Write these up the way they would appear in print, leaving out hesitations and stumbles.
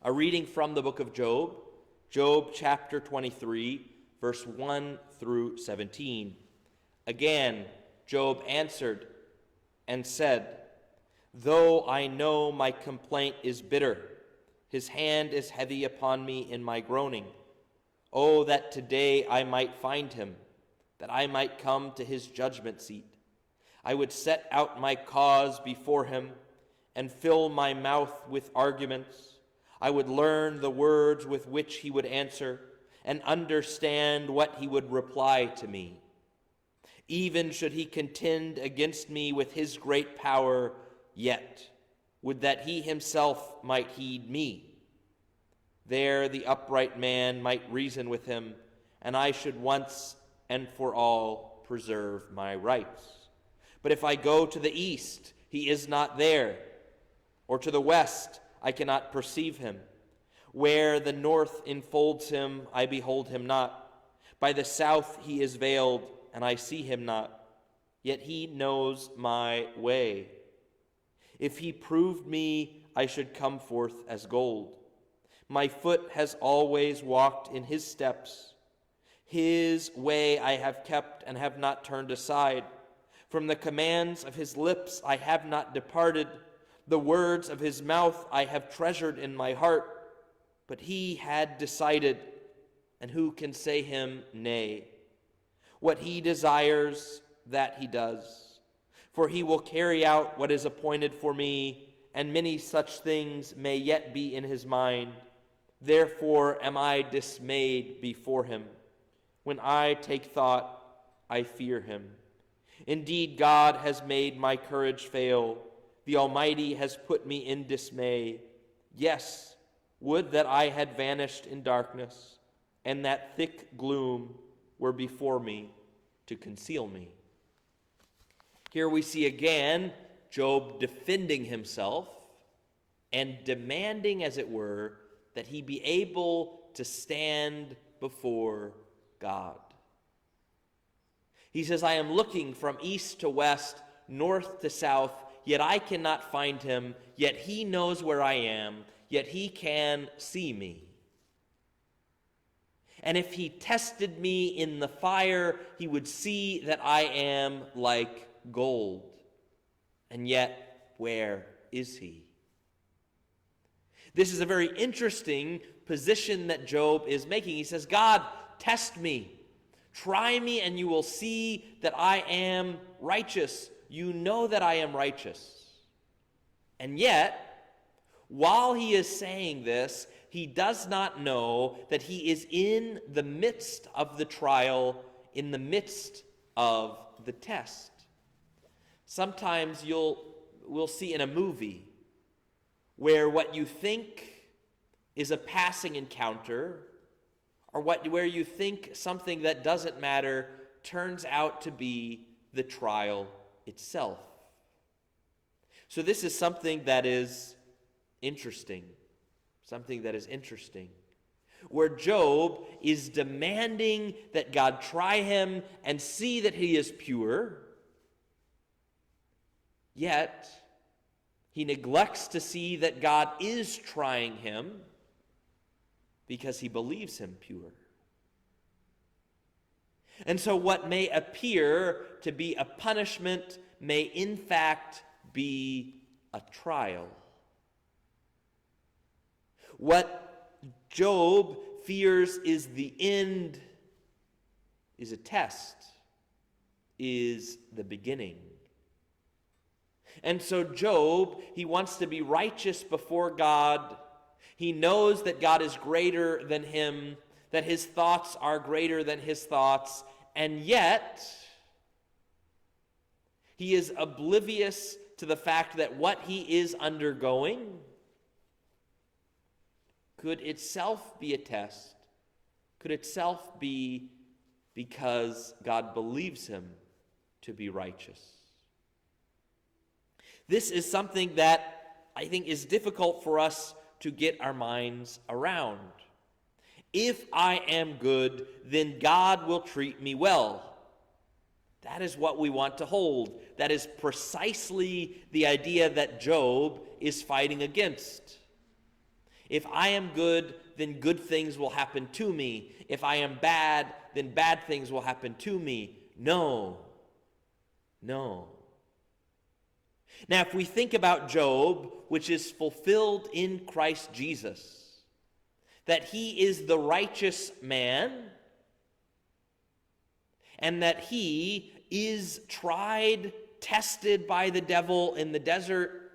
A reading from the book of Job, Job chapter 23, verse 1 through 17. Again, Job answered and said, "Though I know my complaint is bitter, his hand is heavy upon me in my groaning. Oh, that today I might find him, that I might come to his judgment seat. I would set out my cause before him and fill my mouth with arguments. I would learn the words with which he would answer and understand what he would reply to me. Even should he contend against me with his great power, yet would that he himself might heed me. There the upright man might reason with him, and I should once and for all preserve my rights. But if I go to the east, he is not there, or to the west, I cannot perceive him. Where the north enfolds him, I behold him not. By the south he is veiled, and I see him not. Yet he knows my way. If he proved me, I should come forth as gold. My foot has always walked in his steps. His way I have kept and have not turned aside. From the commands of his lips I have not departed. The words of his mouth I have treasured in my heart. But he had decided, and who can say him nay? What he desires, that he does. For he will carry out what is appointed for me, and many such things may yet be in his mind. Therefore am I dismayed before him. When I take thought, I fear him. Indeed, God has made my courage fail. The Almighty has put me in dismay. Yes, would that I had vanished in darkness, and that thick gloom were before me to conceal me." Here we see again Job defending himself and demanding, as it were, that he be able to stand before God. He says, "I am looking from east to west, north to south, yet I cannot find him, yet he knows where I am, yet he can see me. And if he tested me in the fire, he would see that I am like gold. And yet, where is he?" This is a very interesting position that Job is making. He says, "God, test me. Try me, and you will see that I am righteous. You know that I am righteous." And yet, while he is saying this, he does not know that he is in the midst of the trial, in the midst of the test. Sometimes we'll see in a movie where what you think is a passing encounter, or where you think something that doesn't matter turns out to be the trial itself. So this is something that is interesting, where Job is demanding that God try him and see that he is pure, yet he neglects to see that God is trying him because he believes him pure. And so what may appear to be a punishment may in fact be a trial. What Job fears is the end, is a test, is the beginning. And so Job, he wants to be righteous before God. He knows that God is greater than him, that his thoughts are greater than his thoughts, and yet he is oblivious to the fact that what he is undergoing could itself be a test, could itself be because God believes him to be righteous. This is something that I think is difficult for us to get our minds around. If I am good, then God will treat me well. That is what we want to hold. That is precisely the idea that Job is fighting against. If I am good, then good things will happen to me. If I am bad, then bad things will happen to me. No. No. Now, if we think about Job, which is fulfilled in Christ Jesus, that he is the righteous man, and that he is tried, tested by the devil in the desert,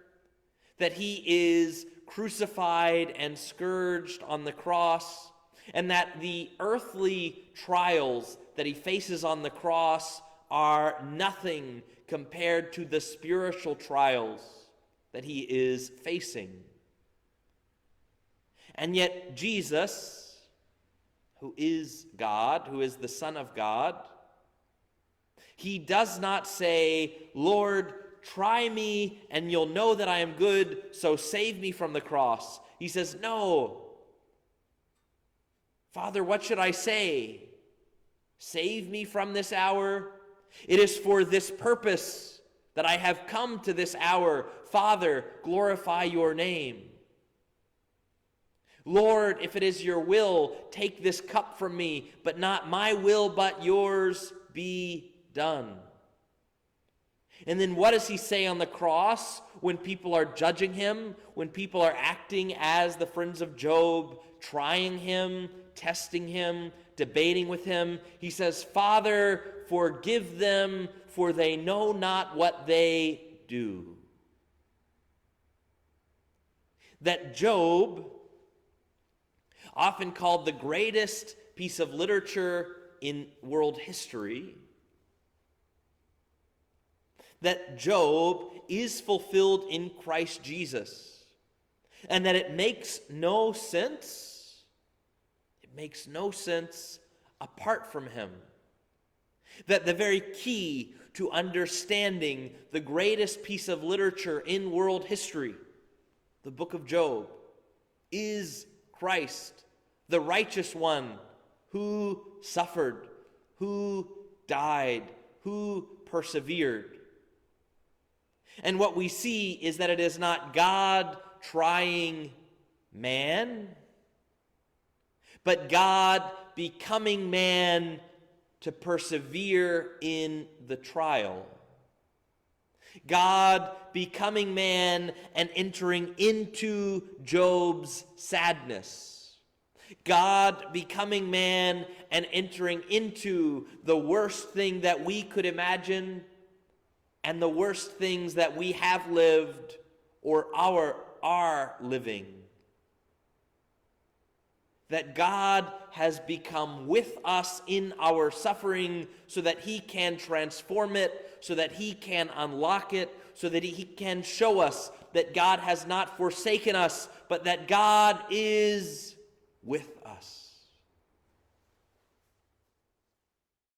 that he is crucified and scourged on the cross, and that the earthly trials that he faces on the cross are nothing compared to the spiritual trials that he is facing. And yet Jesus, who is God, who is the Son of God, he does not say, Lord, try me and you'll know that I am good, so save me from the cross. He says, no. Father, what should I say? Save me from this hour? It is for this purpose that I have come to this hour. Father, glorify your name. Lord, if it is your will, take this cup from me, but not my will, but yours be done. And then what does he say on the cross when people are judging him, when people are acting as the friends of Job, trying him, testing him, debating with him? He says, Father, forgive them, for they know not what they do. That Job, often called the greatest piece of literature in world history, that Job is fulfilled in Christ Jesus, and that it makes no sense. It makes no sense apart from him. That the very key to understanding the greatest piece of literature in world history, the book of Job, is Christ, the righteous one who suffered, who died, who persevered. And what we see is that it is not God trying man, but God becoming man to persevere in the trial. God becoming man and entering into Job's sadness. God becoming man and entering into the worst thing that we could imagine and the worst things that we have lived or are living. That God has become with us in our suffering so that he can transform it, so that he can unlock it, so that he can show us that God has not forsaken us, but that God is with us.